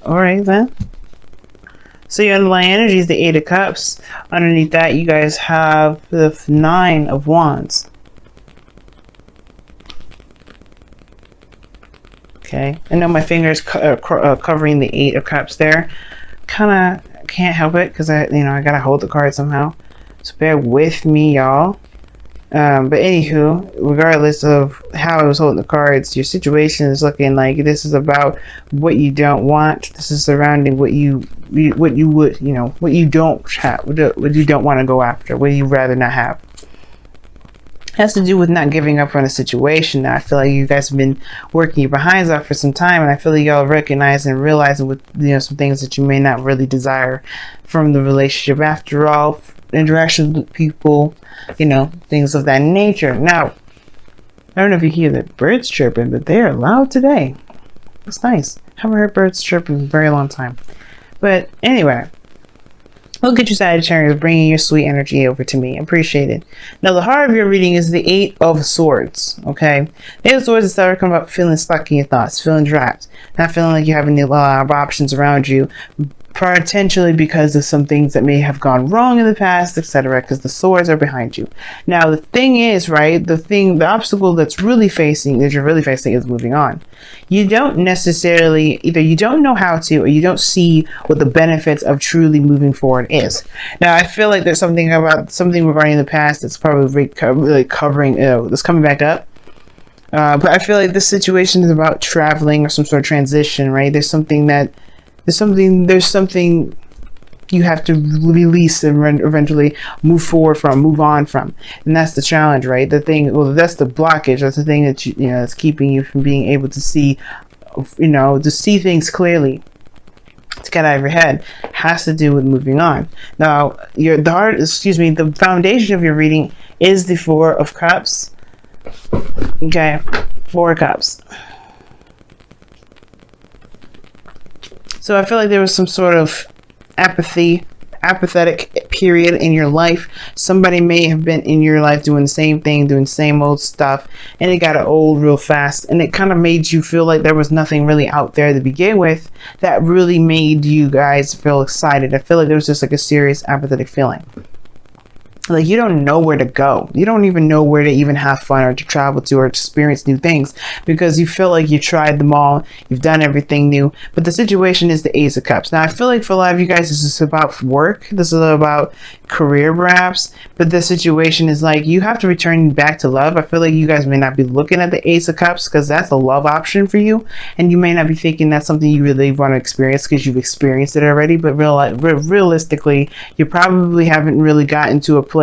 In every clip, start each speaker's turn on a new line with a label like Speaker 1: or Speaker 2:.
Speaker 1: All right then. So your underlying energy is the Eight of Cups. Underneath that, you guys have the Nine of Wands. Okay, I know my fingers covering the Eight of Cups there. Kind of can't help it because I gotta hold the card somehow. So bear with me, y'all. But anywho, regardless of how I was holding the cards, your situation is looking like this is about what you don't want. This is surrounding what you would, what you don't have, what you don't want to go after, what you rather not have. It has to do with not giving up on a situation. Now, I feel like you guys have been working your behinds off for some time, and I feel like y'all recognize and realizing with some things that you may not really desire from the relationship. After all, interactions with people, things of that nature. Now, I don't know if you hear the birds chirping, but they are loud today. It's nice. Haven't heard birds chirping in a very long time. But anyway, look at you, Sagittarius, bringing your sweet energy over to me. Appreciate it. Now, the heart of your reading is the Eight of Swords. Okay, the Eight of Swords is talking about feeling stuck in your thoughts, feeling trapped, not feeling like you have any options around you, potentially because of some things that may have gone wrong in the past, etc., because the swords are behind you. Now, the thing is, right, the obstacle that you're really facing is moving on. You don't necessarily, either you don't know how to, or you don't see what the benefits of truly moving forward is. Now, I feel like there's something regarding the past that's probably really covering, that's coming back up. But I feel like this situation is about traveling or some sort of transition, right? There's something you have to release and eventually move on from, and that's the challenge, right? That's the blockage. That's the thing that that's keeping you from being able to see, to see things clearly, to get out of your head. Has to do with moving on. Now, the foundation of your reading is the Four of Cups. Okay, Four of Cups. So I feel like there was some sort of apathetic period in your life. Somebody may have been in your life doing the same thing, doing the same old stuff, and it got old real fast, and it kind of made you feel like there was nothing really out there to begin with that really made you guys feel excited. I feel like there was just like a serious apathetic feeling. Like you don't know where to go. You don't even know where to even have fun or to travel to or experience new things, because you feel like you tried them all. You've done everything new. But the situation is the Ace of Cups. Now, I feel like for a lot of you guys, this is about work. This is about career, perhaps. But the situation is like you have to return back to love. I feel like you guys may not be looking at the Ace of Cups because that's a love option for you. And you may not be thinking that's something you really want to experience because you've experienced it already. But realistically, you probably haven't really gotten to a place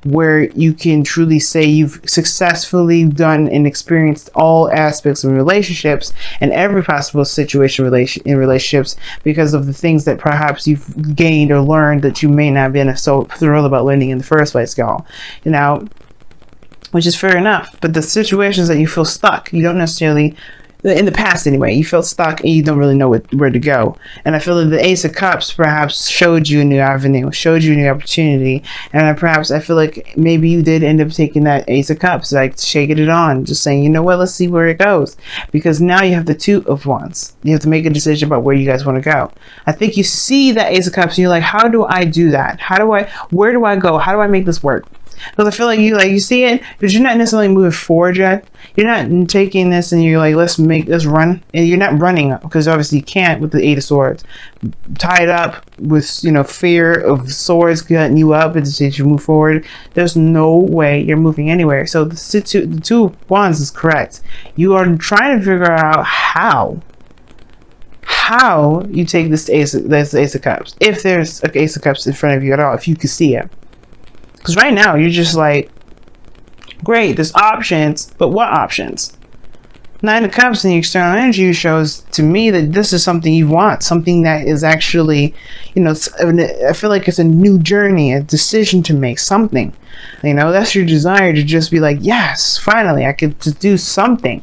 Speaker 1: where you can truly say you've successfully done and experienced all aspects of relationships and every possible situation in relationships, because of the things that perhaps you've gained or learned that you may not have been so thrilled about learning in the first place, y'all. Which is fair enough. But the situations that you feel stuck, you don't necessarily, in the past anyway, you felt stuck and you don't really know where to go. And I feel that the Ace of Cups perhaps showed you a new avenue, showed you a new opportunity. And perhaps I feel like maybe you did end up taking that Ace of Cups, like shaking it on, just saying, you know what, let's see where it goes. Because now you have the Two of Wands. You have to make a decision about where you guys want to go. I think you see that Ace of Cups and you're like, how do I do that? Where do I go? How do I make this work? Because I feel like you see it, but you're not necessarily moving forward yet. You're not taking this and you're like, let's run. And you're not running, because obviously you can't with the Eight of Swords. Tied up with, fear of swords cutting you up as you move forward. There's no way you're moving anywhere. So the Two of Wands is correct. You are trying to figure out how you take this Ace of Cups. If there's an Ace of Cups in front of you at all, if you can see it. Because right now, you're just like, great, there's options, but what options? Nine of Cups in the external energy shows to me that this is something you want, something that is actually, I feel like it's a new journey, a decision to make, something. That's your desire to just be like, yes, finally, I get to do something.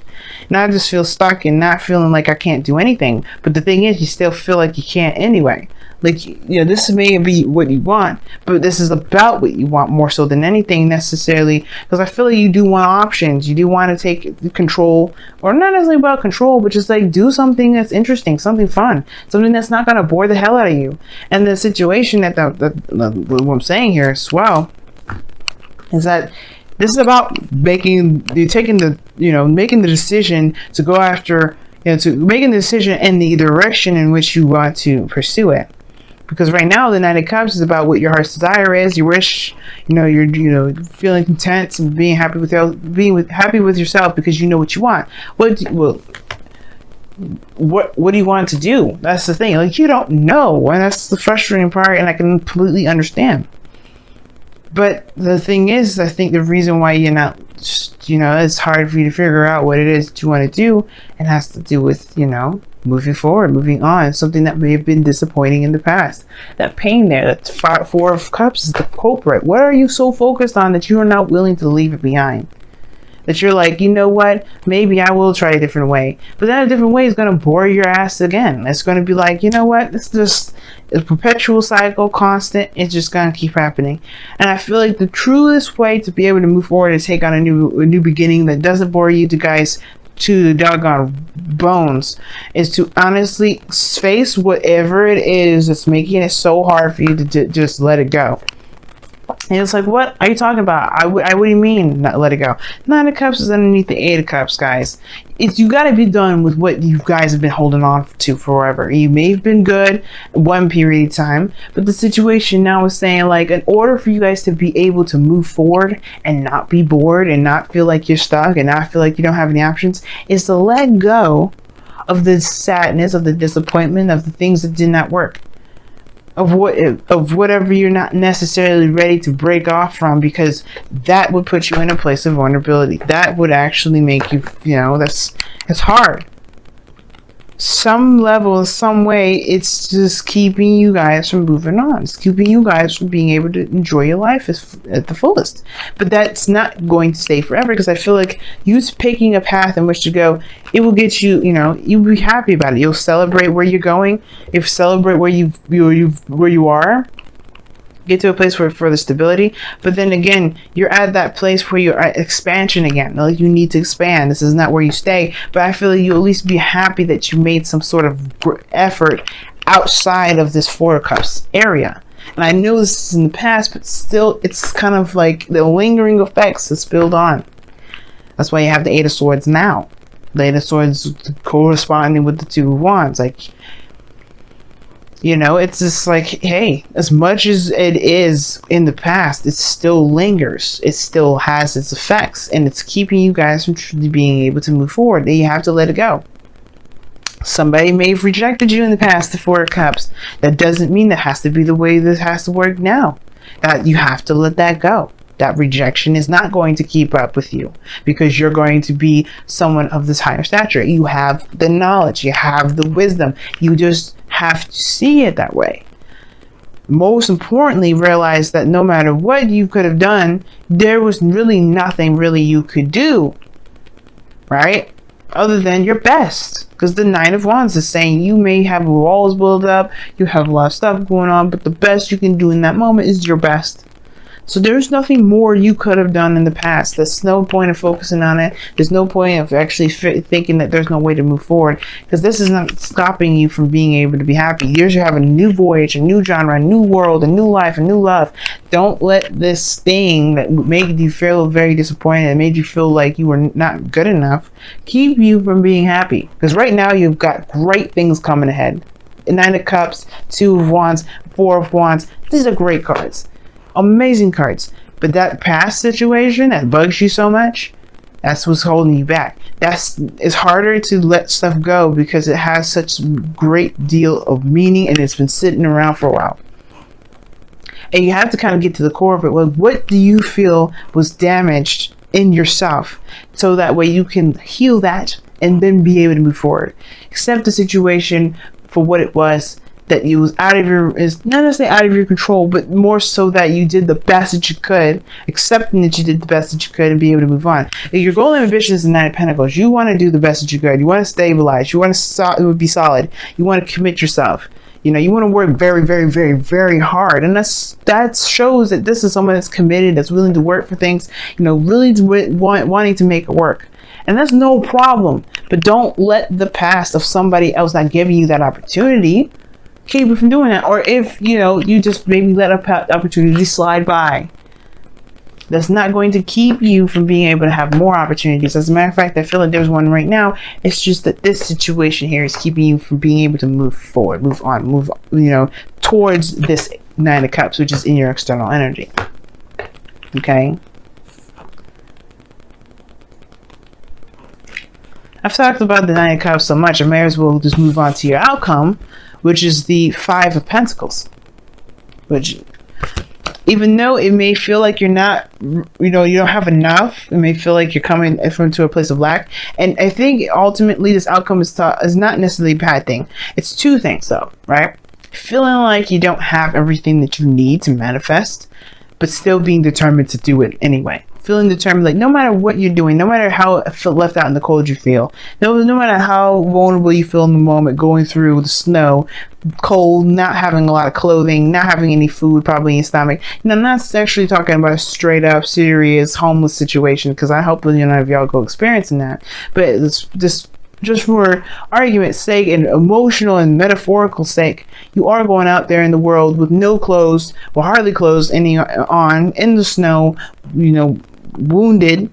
Speaker 1: Not just feel stuck and not feeling like I can't do anything. But the thing is, you still feel like you can't anyway. Like, this may be what you want, but this is about what you want more so than anything necessarily, because I feel like you do want options. You do want to take control or not necessarily about control, but just like do something that's interesting, something fun, something that's not going to bore the hell out of you. And the situation that what I'm saying here as well is that this is about making the decision to go after, to making the decision in the direction in which you want to pursue it. Because right now, the Knight of Cups is about what your heart's desire is. You wish, you're feeling content and being happy with yourself because you know what you want. What do you want to do? That's the thing. Like, you don't know, and that's the frustrating part. And I can completely understand. But the thing is, I think the reason why you're not, it's hard for you to figure out what it is that you want to do, and has to do with, moving forward, moving on, something that may have been disappointing in the past. That pain there, that Four of Cups is the culprit. What are you so focused on that you are not willing to leave it behind? That you're like, you know what, maybe I will try a different way. But that a different way is going to bore your ass again. It's going to be like, you know what, it's just a perpetual cycle, constant. It's just going to keep happening. And I feel like the truest way to be able to move forward and take on a new beginning that doesn't bore you guys to the doggone bones is to honestly face whatever it is that's making it so hard for you to just let it go. And it's like, what are you talking about? What do you mean not let it go? Nine of Cups is underneath the Eight of Cups, guys. You got to be done with what you guys have been holding on to forever. You may have been good one period of time, but the situation now is saying, like, in order for you guys to be able to move forward and not be bored and not feel like you're stuck and not feel like you don't have any options, is to let go of the sadness, of the disappointment, of the things that did not work. Of whatever you're not necessarily ready to break off from, because that would put you in a place of vulnerability. That would actually make you, it's hard. Some level, some way, it's just keeping you guys from moving on. It's keeping you guys from being able to enjoy your life at the fullest. But that's not going to stay forever, because I feel like you picking a path in which to go, it will get you, you'll be happy about it. You'll celebrate where you're going. You'll celebrate where you are. Get to a place where further stability, but then again, you're at that place where you're at expansion again. Like, you need to expand. This is not where you stay, but I feel like you'll at least be happy that you made some sort of effort outside of this Four of Cups area. And I know this is in the past, but still, it's kind of like the lingering effects that spilled on. That's why you have the Eight of Swords now. The Eight of Swords corresponding with the Two of Wands. Like, it's just like, hey, as much as it is in the past, it still lingers. It still has its effects, and it's keeping you guys from truly being able to move forward. Then you have to let it go. Somebody may have rejected you in the past, the Four of Cups. That doesn't mean that has to be the way this has to work now. That you have to let that go. That rejection is not going to keep up with you, because you're going to be someone of this higher stature. You have the knowledge, you have the wisdom. You just have to see it that way. Most importantly, realize that no matter what you could have done, there was really nothing really you could do, right? Other than your best. Because the Nine of Wands is saying you may have walls built up, you have a lot of stuff going on, but the best you can do in that moment is your best. So there's nothing more you could have done in the past. There's no point of focusing on it. There's no point of actually thinking that there's no way to move forward, because this is not stopping you from being able to be happy. You're having a new voyage, a new genre, a new world, a new life, a new love. Don't let this thing that made you feel very disappointed and made you feel like you were not good enough keep you from being happy. Because right now you've got great things coming ahead. Nine of Cups, Two of Wands, Four of Wands. These are great cards. Amazing cards. But that past situation that bugs you so much, that's what's holding you back. It's harder to let stuff go because it has such great deal of meaning and it's been sitting around for a while. And you have to kind of get to the core of it. Well, what do you feel was damaged in yourself, so that way you can heal that and then be able to move forward. Accept the situation for what it was, that you was out of your, is not necessarily out of your control, but more so that you did the best that you could, accepting that you did the best that you could and be able to move on. If your goal and ambition is the Nine of Pentacles, you want to do the best that you could. You want to stabilize. You want to be solid. You want to commit yourself. You want to work very, very, very, very hard. And that shows that this is someone that's committed, that's willing to work for things, really wanting to make it work. And that's no problem. But don't let the past of somebody else not giving you that opportunity keep you from doing that. Or if, you know, you just maybe let a opportunity slide by, that's not going to keep you from being able to have more opportunities. As a matter of fact, I feel like there's one right now. It's just that this situation here is keeping you from being able to move forward, move on, you know, towards this Nine of Cups, which is in your external energy. Okay. I've talked about the Nine of Cups so much, I may as well just move on to your outcome, which is the Five of Pentacles. Which, even though it may feel like you're not, you know, you don't have enough, it may feel like you're coming from to a place of lack. And I think ultimately this outcome is not necessarily a bad thing. It's two things though, right? Feeling like you don't have everything that you need to manifest, but still being determined to do it anyway. Feeling determined, like no matter what you're doing, no matter how left out in the cold you feel, no matter how vulnerable you feel in the moment, going through the snow, cold, not having a lot of clothing, not having any food probably in your stomach. And I'm not actually talking about a straight up serious homeless situation, because I hope none of y'all go experiencing that. But it's just for argument's sake and emotional and metaphorical sake, you are going out there in the world with no clothes, or hardly clothes any on, in the snow, you know, wounded,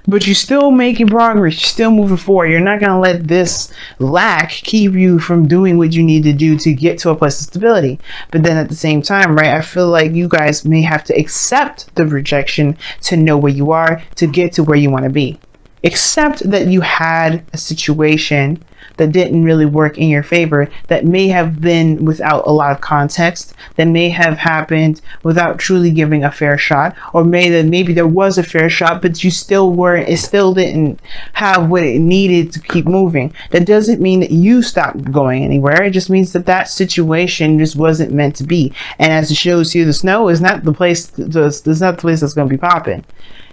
Speaker 1: but you're still making progress, you're still moving forward. You're not going to let this lack keep you from doing what you need to do to get to a place of stability. But then at the same time, right, I feel like you guys may have to accept the rejection to know where you are, to get to where you want to be. Accept that you had a situation that didn't really work in your favor, that may have been without a lot of context, that may have happened without truly giving a fair shot, or maybe there was a fair shot, but you still weren't, it still didn't have what it needed to keep moving. That doesn't mean that you stopped going anywhere. It just means that that situation just wasn't meant to be. And as it shows here, the snow is not the place. It's not the place that's going to be popping.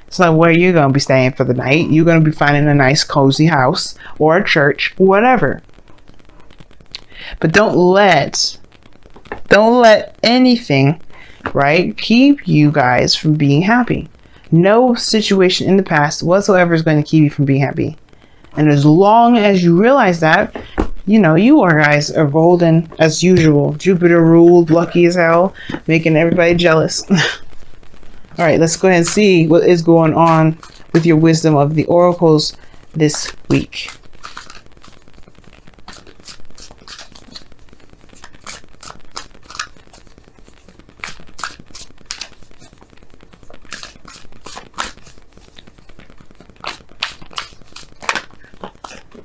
Speaker 1: It's not where you're going to be staying for the night. You're going to be finding a nice cozy house or a church, whatever. But don't let anything, right, keep you guys from being happy. No situation in the past whatsoever is going to keep you from being happy. And as long as you realize that, you know, you guys are golden as usual. Jupiter ruled, lucky as hell, making everybody jealous. All right, let's go ahead and see what is going on with your wisdom of the oracles this week.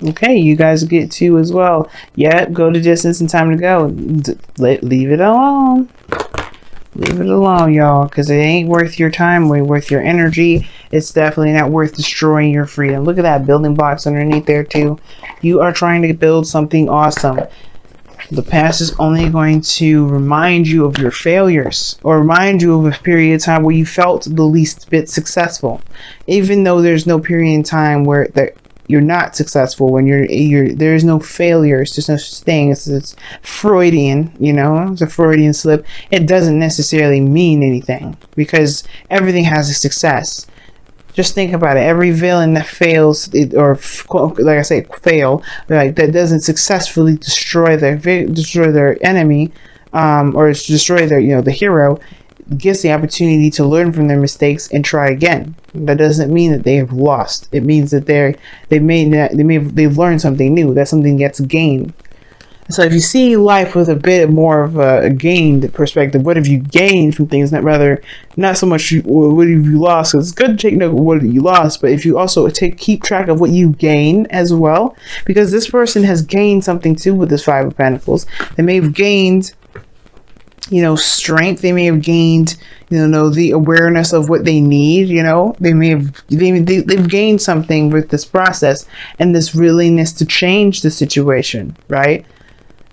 Speaker 1: Okay, you guys get two as well. Yep, go the distance and time to go. Leave it alone. Leave it alone, y'all, because it ain't worth your time, or worth your energy. It's definitely not worth destroying your freedom. Look at that, building blocks underneath there too. You are trying to build something awesome. The past is only going to remind you of your failures, or remind you of a period of time where you felt the least bit successful, even though there's no period in time where you're not successful. When there's no failures, there's no such thing. It's Freudian, you know, it's a Freudian slip. It doesn't necessarily mean anything, because everything has a success. Just think about it. Every villain that fails, or like I say, fail, like that doesn't successfully destroy their enemy, or destroy their, you know, the hero, gets the opportunity to learn from their mistakes and try again. That doesn't mean that they have lost. It means that they've learned something new. That something gets gained. So if you see life with a bit more of a gained perspective, what have you gained from things? Not so much what have you lost. It's good to take note of what you lost, but if you also keep track of what you gain as well, because this person has gained something too with this Five of Pentacles. They may have gained, you know, strength. They may have gained, you know, the awareness of what they need. You know, they've gained something with this process and this willingness to change the situation, right?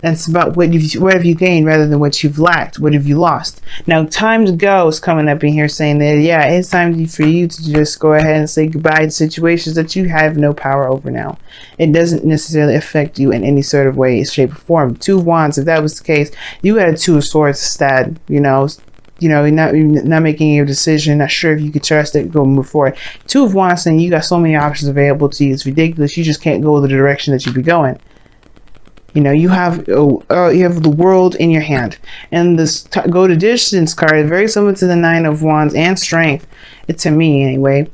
Speaker 1: That's about what have you gained rather than what you've lacked. What have you lost? Now, time to go is coming up in here, saying that, yeah, it's time for you to just go ahead and say goodbye to situations that you have no power over now. It doesn't necessarily affect you in any sort of way, shape, or form. Two of Wands, if that was the case, you had a Two of Swords instead, you know. you know, not making a decision, not sure if you can trust it, go move forward. Two of Wands saying you got so many options available to you. It's ridiculous. You just can't go the direction that you be going. You know, you have the world in your hand, and this go to distance card, very similar to the Nine of Wands and Strength. It to me anyway.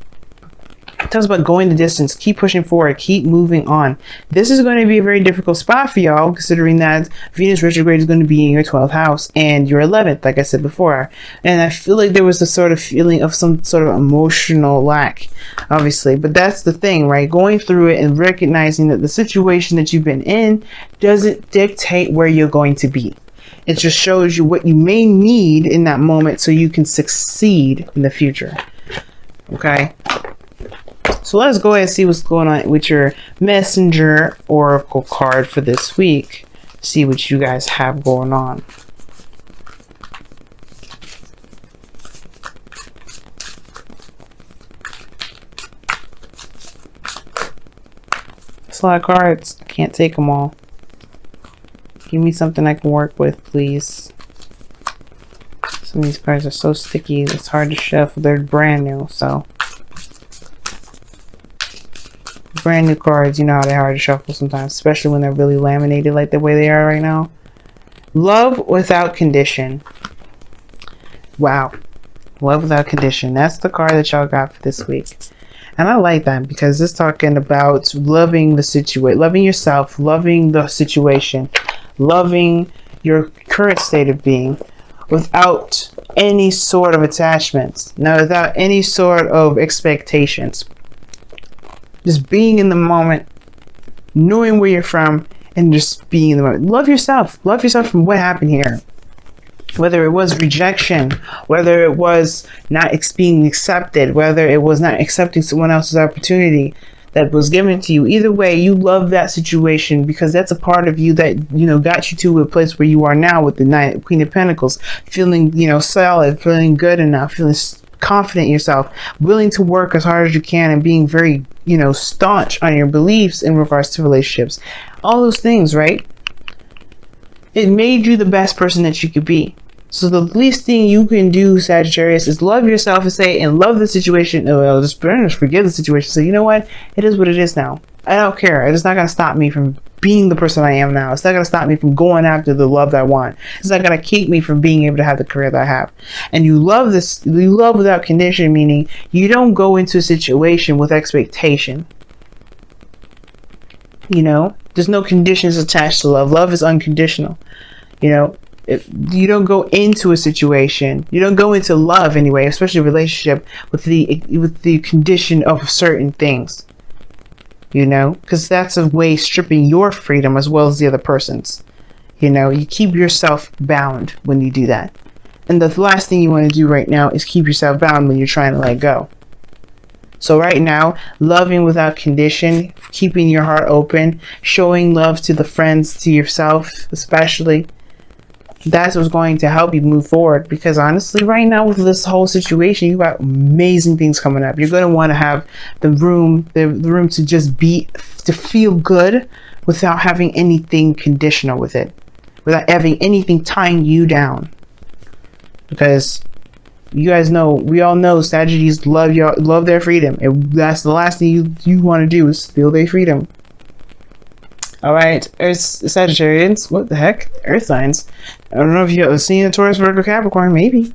Speaker 1: It tells about going the distance, keep pushing forward, keep moving on. This is going to be a very difficult spot for y'all, considering that Venus retrograde is going to be in your 12th house and your 11th, like I said before. And I feel like there was a sort of feeling of some sort of emotional lack, obviously. But that's the thing, right? Going through it and recognizing that the situation that you've been in doesn't dictate where you're going to be. It just shows you what you may need in that moment so you can succeed in the future. Okay? So let's go ahead and see what's going on with your Messenger Oracle card for this week. See what you guys have going on. That's a lot of cards. I can't take them all. Give me something I can work with, please. Some of these cards are so sticky, it's hard to shuffle. They're brand new, so. Brand new cards, you know how they're hard to shuffle sometimes, especially when they're really laminated like the way they are right now. Love without condition. Wow. Love without condition. That's the card that y'all got for this week. And I like that because it's talking about loving the situation, loving yourself, loving the situation, loving your current state of being without any sort of attachments. Now, without any sort of expectations. Just being in the moment, knowing where you're from, and just being in the moment. Love yourself. Love yourself from what happened here. Whether it was rejection, whether it was not being accepted, whether it was not accepting someone else's opportunity that was given to you. Either way, you love that situation because that's a part of you that, you know, got you to a place where you are now with the Queen of Pentacles. Feeling, you know, solid, feeling good enough, feeling confident in yourself, willing to work as hard as you can, and being very, you know, staunch on your beliefs in regards to relationships. All those things, right? It made you the best person that you could be. So the least thing you can do, Sagittarius, is love yourself and say, and love the situation. Oh, just forgive the situation. So you know what? It is what it is now. I don't care. It's not going to stop me from being the person I am now. It's not going to stop me from going after the love that I want. It's not going to keep me from being able to have the career that I have. And you love this. You love without condition, meaning you don't go into a situation with expectation. You know, there's no conditions attached to love. Love is unconditional. You know, you don't go into a situation, you don't go into love anyway, especially a relationship, with the condition of certain things. You know, because that's a way stripping your freedom as well as the other person's. You know, you keep yourself bound when you do that. And the last thing you want to do right now is keep yourself bound when you're trying to let go. So right now, loving without condition, keeping your heart open, showing love to the friends, to yourself especially, that's what's going to help you move forward. Because honestly, right now with this whole situation, you got amazing things coming up. You're going to want to have the room to just be, to feel good without having anything conditional with it, without having anything tying you down. Because you guys know, we all know Sagittarius love their freedom. And that's the last thing you want to do, is feel their freedom. Alright, Sagittarians, what the heck? Earth signs. I don't know if you've seen a Taurus, Virgo, Capricorn, maybe.